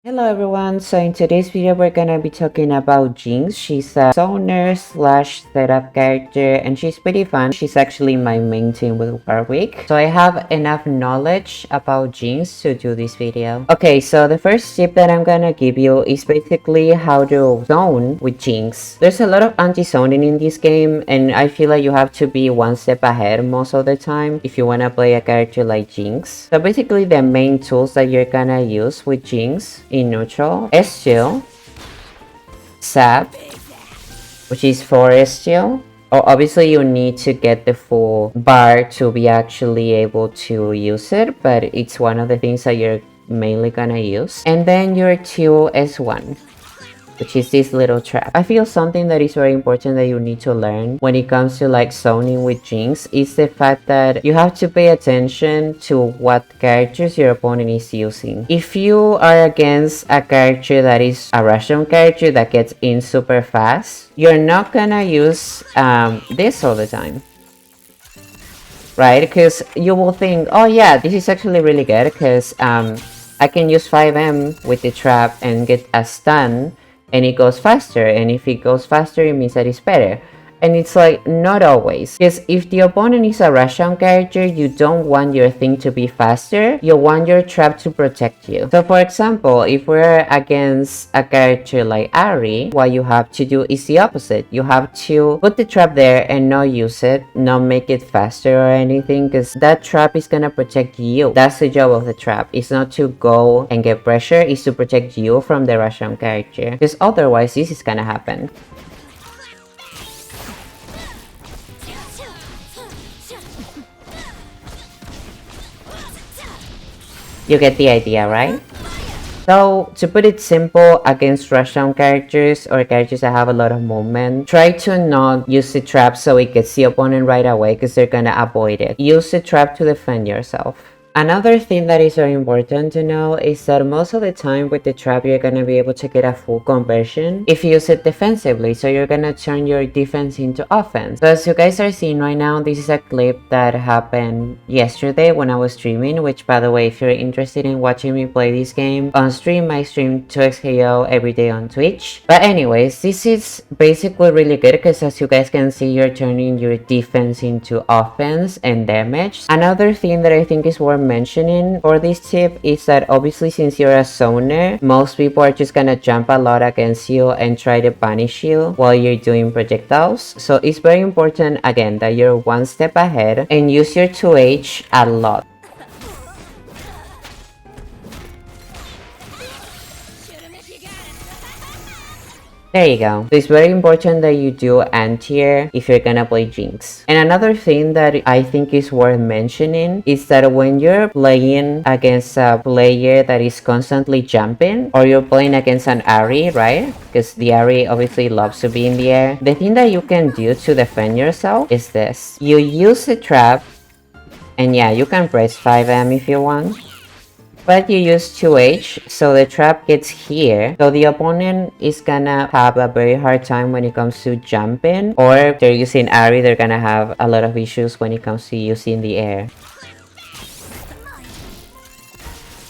Hello everyone, so in today's video we're gonna be talking about JINX. She's a zoner slash setup character and she's pretty fun. She's actually my main team with Warwick. So I have enough knowledge about JINX to do this video. Okay, so the first tip that I'm gonna give you is basically how to zone with JINX. There's a lot of anti-zoning in this game and I feel like you have to be one step ahead most of the time if you wanna play a character like JINX. So basically the main tools that you're gonna use with JINX in neutral, S-Chill, Sap, which is for S-Chill. Obviously you need to get the full bar to be actually able to use it, but it's one of the things that you're mainly gonna use. And then your 2S1, which is this little trap. I feel something that is very important that you need to learn when it comes to like zoning with JINX is the fact that you have to pay attention to what characters your opponent is using. If you are against a character that is a Russian character that gets in super fast, you're not gonna use this all the time. Right? Because you will think, oh yeah, this is actually really good because I can use 5M with the trap and get a stun and it goes faster, and if it goes faster it means that it's better. And it's like, not always, because if the opponent is a Russian character, you don't want your thing to be faster, you want your trap to protect you. So for example, if we're against a character like Ari, what you have to do is the opposite. You have to put the trap there and not use it, not make it faster or anything, because that trap is gonna protect you. That's the job of the trap. It's not to go and get pressure, it's to protect you from the Russian character, because otherwise this is gonna happen. You get the idea, right? So, to put it simple, against Russian characters or characters that have a lot of movement, try to not use the trap so it gets the opponent right away because they're gonna avoid it. Use the trap to defend yourself. Another thing that is very important to know is that most of the time with the trap you're gonna be able to get a full conversion if you use it defensively, so you're gonna turn your defense into offense. So as you guys are seeing right now, this is a clip that happened yesterday when I was streaming, which by the way, if you're interested in watching me play this game on stream, I stream 2xKO every day on Twitch. But anyways, this is basically really good because as you guys can see, you're turning your defense into offense and damage. Another thing that I think is worth mentioning for this tip is that obviously since you're a zoner, most people are just gonna jump a lot against you and try to punish you while you're doing projectiles. So it's very important again that you're one step ahead and use your 2H a lot. There you go. So it's very important that you do anti-air if you're gonna play JINX. And another thing that I think is worth mentioning is that when you're playing against a player that is constantly jumping, or you're playing against an Ari, right? Because the Ari obviously loves to be in the air. The thing that you can do to defend yourself is this. You use the trap, and yeah, you can press 5M if you want. But you use 2H, so the trap gets here. So the opponent is gonna have a very hard time when it comes to jumping. Or if they're using Ari, they're gonna have a lot of issues when it comes to using the air.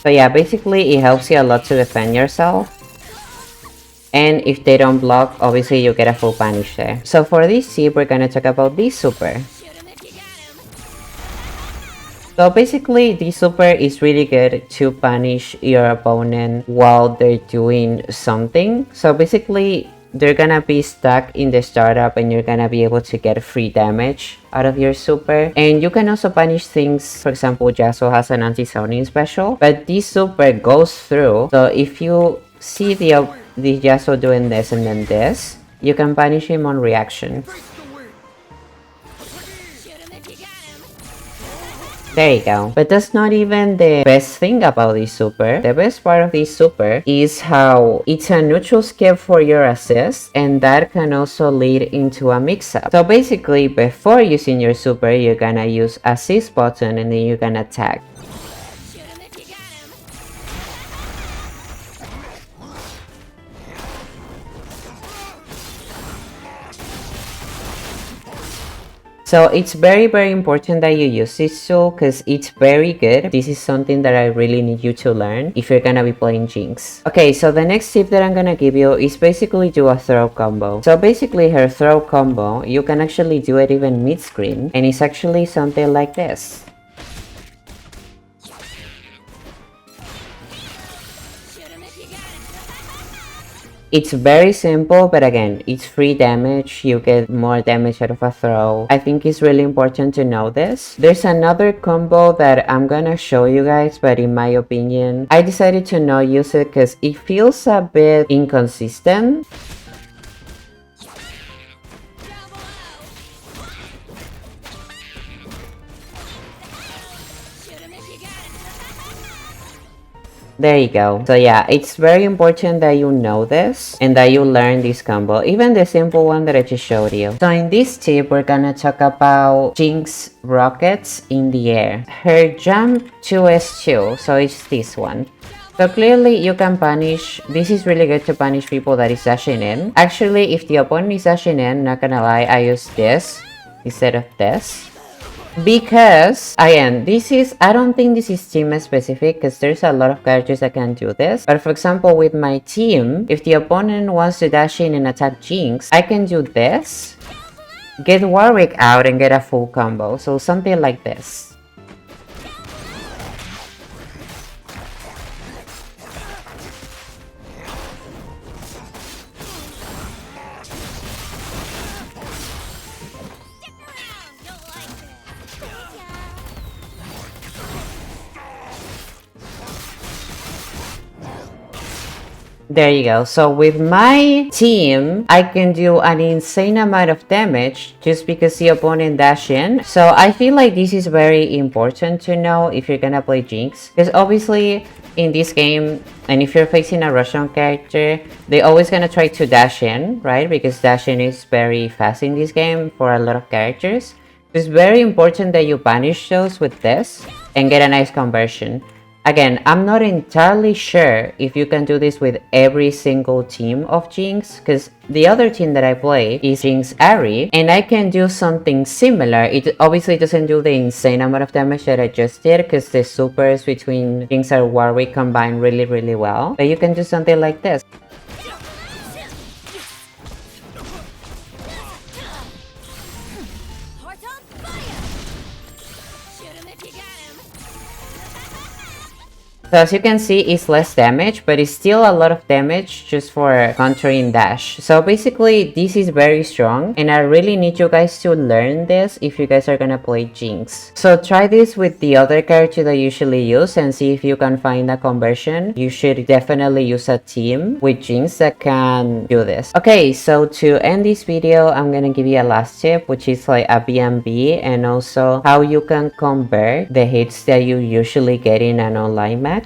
So yeah, basically it helps you a lot to defend yourself. And if they don't block, obviously you get a full punish there. So for this tip, we're gonna talk about this super. So basically, this super is really good to punish your opponent while they're doing something. So basically, they're gonna be stuck in the startup and you're gonna be able to get free damage out of your super. And you can also punish things. For example, Yasuo has an anti-zoning special, but this super goes through. So if you see the Yasuo doing this and then this, you can punish him on reaction. There you go. But that's not even the best thing about this super. The best part of this super is how it's a neutral skip for your assist, and that can also lead into a mix-up. So basically, before using your super, you're gonna use assist button and then you're gonna tag. So it's very important that you use this tool because it's very good. This is something that I really need you to learn if you're gonna be playing Jinx. Okay, so the next tip that I'm gonna give you is basically do a throw combo. So basically her throw combo, you can actually do it even mid-screen, and it's actually something like this. It's very simple, but again, it's free damage. You get more damage out of a throw. I think it's really important to know this. There's another combo that I'm gonna show you guys, but in my opinion, I decided to not use it because it feels a bit inconsistent. There you go. So yeah, it's very important that you know this and that you learn this combo, even the simple one that I just showed you. So in this tip, we're gonna talk about Jinx rockets in the air. Her jump 2s2, so it's this one. So clearly you can punish, this is really good to punish people that is dashing in. Actually, if the opponent is dashing in, not gonna lie, I use this instead of this. Because, again, I don't think this is team specific because there's a lot of characters that can do this. But for example, with my team, if the opponent wants to dash in and attack Jinx, I can do this, get Warwick out and get a full combo. So something like this. There you go. So with my team, I can do an insane amount of damage just because the opponent dash in. So I feel like this is very important to know if you're gonna play Jinx. Because obviously in this game, and if you're facing a Russian character, they're always gonna try to dash in, right? Because dash in is very fast in this game for a lot of characters. It's very important that you punish those with this and get a nice conversion. Again, I'm not entirely sure if you can do this with every single team of Jinx, because the other team that I play is Jinx Ahri, and I can do something similar. It obviously doesn't do the insane amount of damage that I just did, because the supers between Jinx and Warwick combine really well, but you can do something like this. So as you can see, it's less damage, but it's still a lot of damage just for countering dash. So basically, this is very strong, and I really need you guys to learn this if you guys are gonna play Jinx. So try this with the other character that you usually use and see if you can find a conversion. You should definitely use a team with Jinx that can do this. Okay, so to end this video, I'm gonna give you a last tip, which is like a BNB, and also how you can convert the hits that you usually get in an online match.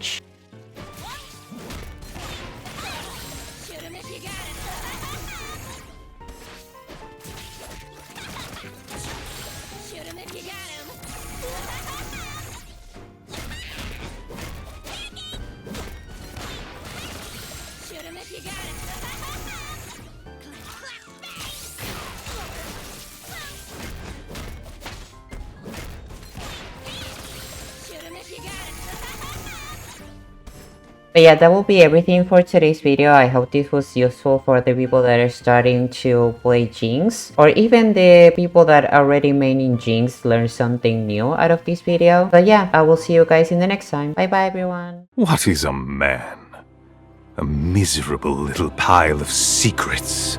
But yeah, that will be everything for today's video. I hope this was useful for the people that are starting to play Jinx, or even the people that already maining Jinx learn something new out of this video. But yeah, I will see you guys in the next time. Bye bye everyone. What is a man? A miserable little pile of secrets.